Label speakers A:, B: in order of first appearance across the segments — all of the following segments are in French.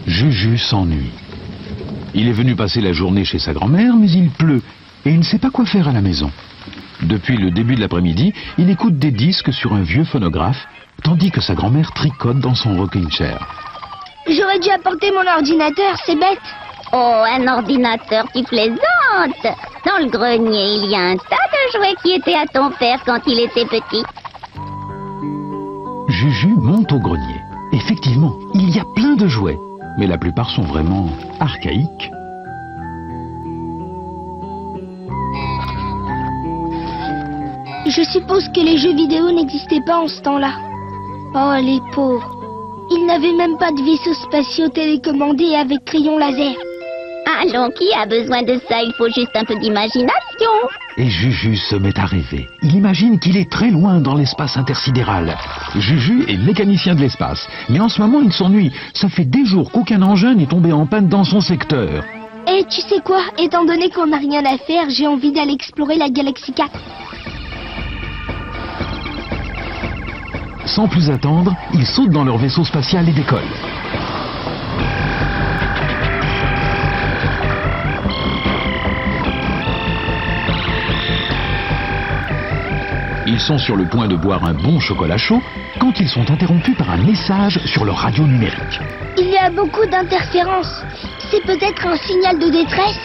A: Juju s'ennuie. Il est venu passer la journée chez sa grand-mère, mais il pleut et il ne sait pas quoi faire à la maison. Depuis le début de l'après-midi, il écoute des disques sur un vieux phonographe, tandis que sa grand-mère tricote dans son rocking chair.
B: J'aurais dû apporter mon ordinateur, c'est bête.
C: Oh, un ordinateur, tu plaisantes. Dans le grenier, il y a un tas de jouets qui étaient à ton père quand il était petit.
A: Juju monte au grenier. Effectivement, il y a plein de jouets, mais la plupart sont vraiment archaïques.
B: Je suppose que les jeux vidéo n'existaient pas en ce temps-là. Oh, les pauvres. Ils n'avaient même pas de vaisseaux spatiaux télécommandés avec crayon laser.
C: Allons, qui a besoin de ça? Il faut juste un peu d'imagination.
A: Et Juju se met à rêver. Il imagine qu'il est très loin dans l'espace intersidéral. Juju est mécanicien de l'espace, mais en ce moment il s'ennuie. Ça fait des jours qu'aucun engin n'est tombé en panne dans son secteur.
B: Et tu sais quoi? Étant donné qu'on n'a rien à faire, j'ai envie d'aller explorer la galaxie 4.
A: Sans plus attendre, ils sautent dans leur vaisseau spatial et décollent. Ils sont sur le point de boire un bon chocolat chaud quand ils sont interrompus par un message sur leur radio numérique.
B: Il y a beaucoup d'interférences. C'est peut-être un signal de détresse.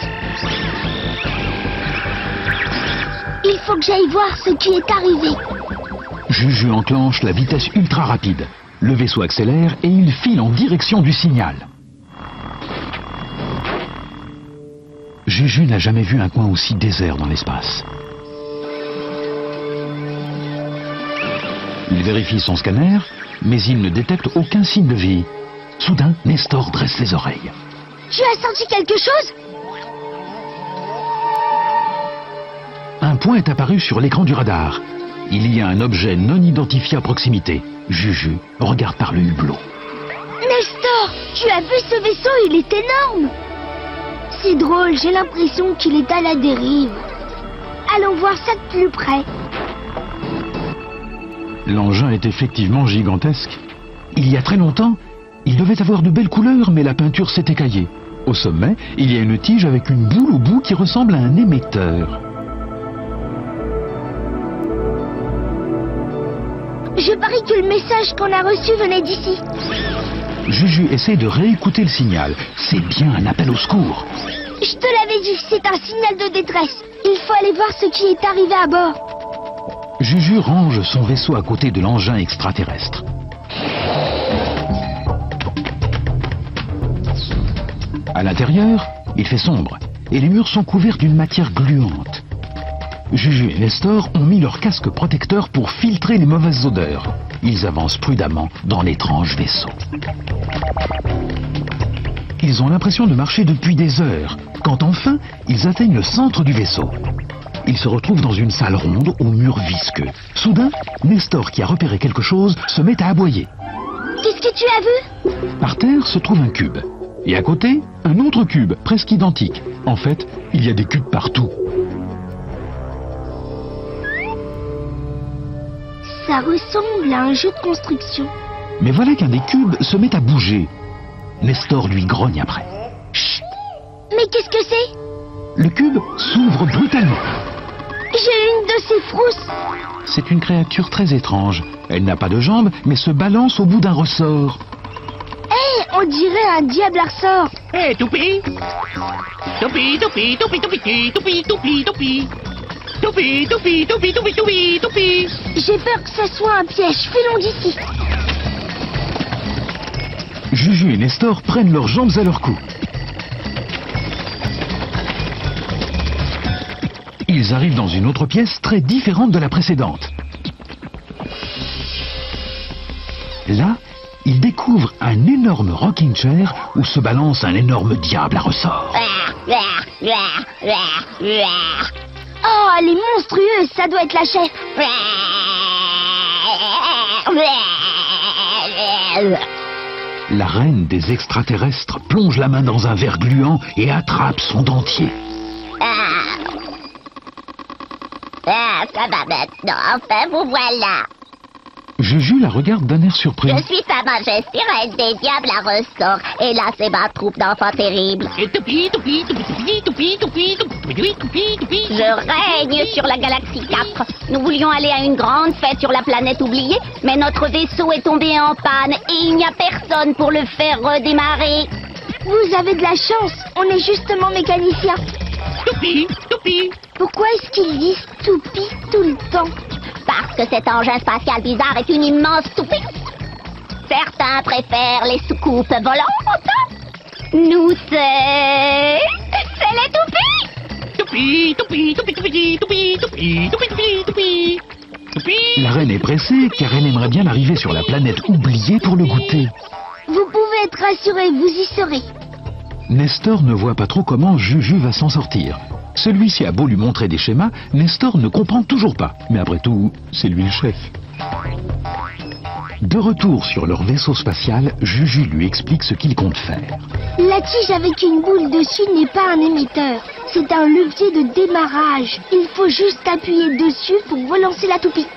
B: Il faut que j'aille voir ce qui est arrivé.
A: Juju enclenche la vitesse ultra rapide. Le vaisseau accélère et il file en direction du signal. Juju n'a jamais vu un coin aussi désert dans l'espace. Il vérifie son scanner, mais il ne détecte aucun signe de vie. Soudain, Nestor dresse les oreilles.
B: Tu as senti quelque chose?
A: Un point est apparu sur l'écran du radar. Il y a un objet non identifié à proximité. Juju regarde par le hublot.
B: Nestor, tu as vu ce vaisseau? Il est énorme. C'est drôle, j'ai l'impression qu'il est à la dérive. Allons voir ça de plus près.
A: L'engin est effectivement gigantesque. Il y a très longtemps, il devait avoir de belles couleurs, mais la peinture s'est écaillée. Au sommet, il y a une tige avec une boule au bout qui ressemble à un émetteur.
B: Je parie que le message qu'on a reçu venait d'ici.
A: Juju essaie de réécouter le signal. C'est bien un appel au secours.
B: Je te l'avais dit, c'est un signal de détresse. Il faut aller voir ce qui est arrivé à bord.
A: Juju range son vaisseau à côté de l'engin extraterrestre. À l'intérieur, il fait sombre et les murs sont couverts d'une matière gluante. Juju et Nestor ont mis leur casque protecteur pour filtrer les mauvaises odeurs. Ils avancent prudemment dans l'étrange vaisseau. Ils ont l'impression de marcher depuis des heures, quand enfin, ils atteignent le centre du vaisseau. Ils se retrouvent dans une salle ronde aux murs visqueux. Soudain, Nestor, qui a repéré quelque chose, se met à aboyer.
B: Qu'est-ce que tu as vu?
A: Par terre se trouve un cube. Et à côté, un autre cube, presque identique. En fait, il y a des cubes partout.
B: Ça ressemble à un jeu de construction.
A: Mais voilà qu'un des cubes se met à bouger. Nestor lui grogne après. Chut!
B: Mais qu'est-ce que c'est?
A: Le cube s'ouvre brutalement.
B: J'ai une de ces frousses.
A: C'est une créature très étrange. Elle n'a pas de jambes, mais se balance au bout d'un ressort.
B: Hé, on dirait un diable à ressort.
D: Hé, Toupi! Toupi, Toupi, Toupi, Toupi, Toupi, Toupi, Toupi. Toupi, Toupi, Toupi, Toupi, Toupi, Toupi.
B: J'ai peur que ce soit un piège. Filons d'ici.
A: Juju et Nestor prennent leurs jambes à leur cou. Ils arrivent dans une autre pièce très différente de la précédente. Là, ils découvrent découvre un énorme rocking chair où se balance un énorme diable à ressort.
B: Oh, elle est monstrueuse, ça doit être la chef.
A: La reine des extraterrestres plonge la main dans un verre gluant et attrape son dentier.
C: Ça va maintenant, enfin vous voilà.
A: Juju la regarde d'un air surpris.
C: Je suis Sa Majesté, reine des diables à ressort. Et là, c'est ma troupe d'enfants terribles.
D: Et toupi, toupi, toupi, toupi, toupi, toupi, toupi, toupi, toupi.
C: Je règne sur la galaxie 4. Nous voulions aller à une grande fête sur la planète oubliée, mais notre vaisseau est tombé en panne et il n'y a personne pour le faire redémarrer.
B: Vous avez de la chance, on est justement mécaniciens.
D: Toupi, toupi.
B: Pourquoi est-ce qu'ils disent toupie tout le temps?
C: Parce que cet engin spatial bizarre est une immense toupie. Certains préfèrent les soucoupes volantes. Nous, c'est les toupies.
D: Toupi, toupi, toupi, toupi, toupi, toupi, toupi, toupi, toupi. Toupi.
A: La reine est pressée car elle aimerait bien arriver sur la planète oubliée pour le goûter.
B: Vous pouvez être rassurés, vous y serez.
A: Nestor ne voit pas trop comment Juju va s'en sortir. Celui-ci a beau lui montrer des schémas, Nestor ne comprend toujours pas. Mais après tout, c'est lui le chef. De retour sur leur vaisseau spatial, Juju lui explique ce qu'il compte faire.
B: La tige avec une boule dessus n'est pas un émetteur. C'est un levier de démarrage. Il faut juste appuyer dessus pour relancer la toupie.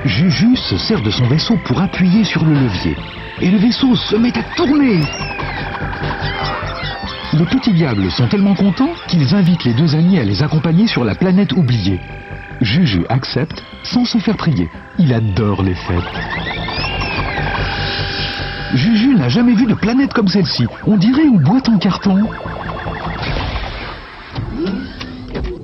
A: Juju se sert de son vaisseau pour appuyer sur le levier. Et le vaisseau se met à tourner. Les petits diables sont tellement contents qu'ils invitent les deux amis à les accompagner sur la planète oubliée. Juju accepte sans se faire prier. Il adore les fêtes. Juju n'a jamais vu de planète comme celle-ci. On dirait une boîte en carton.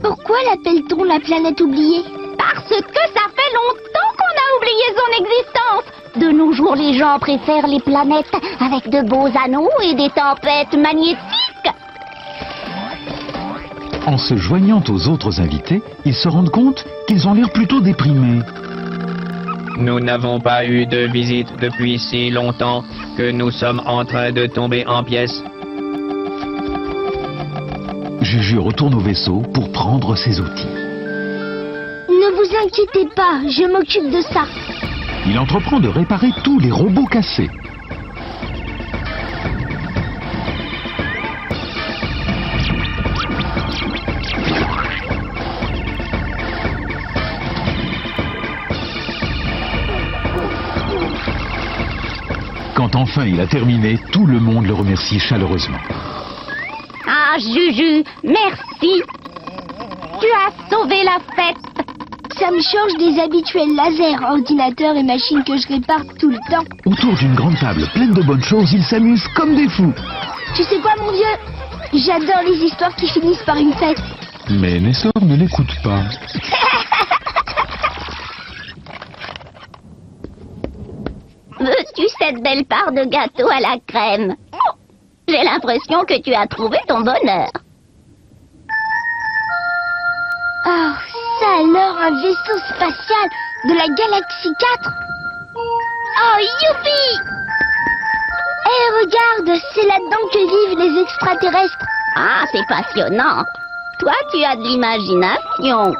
B: Pourquoi l'appelle-t-on la planète oubliée?
C: Parce que ça fait longtemps qu'on a oublié son existence. De nos jours, les gens préfèrent les planètes avec de beaux anneaux et des tempêtes magnétiques.
A: En se joignant aux autres invités, ils se rendent compte qu'ils ont l'air plutôt déprimés.
E: Nous n'avons pas eu de visite depuis si longtemps que nous sommes en train de tomber en pièces.
A: Juju retourne au vaisseau pour prendre ses outils.
B: Ne vous inquiétez pas, je m'occupe de ça.
A: Il entreprend de réparer tous les robots cassés. Quand enfin il a terminé, tout le monde le remercie chaleureusement.
C: Ah, Juju, merci. Tu as sauvé la fête.
B: Ça me change des habituels lasers, ordinateurs et machines que je répare tout le temps.
A: Autour d'une grande table pleine de bonnes choses, ils s'amusent comme des fous.
B: Tu sais quoi, mon vieux? J'adore les histoires qui finissent par une fête.
A: Mais Nestor ne l'écoute pas.
C: Veux-tu cette belle part de gâteau à la crème? J'ai l'impression que tu as trouvé ton bonheur.
B: Oh, ça alors, un vaisseau spatial de la galaxie 4. Oh, youpi! Eh, regarde, c'est là-dedans que vivent les extraterrestres.
C: Ah, c'est passionnant. Toi, tu as de l'imagination.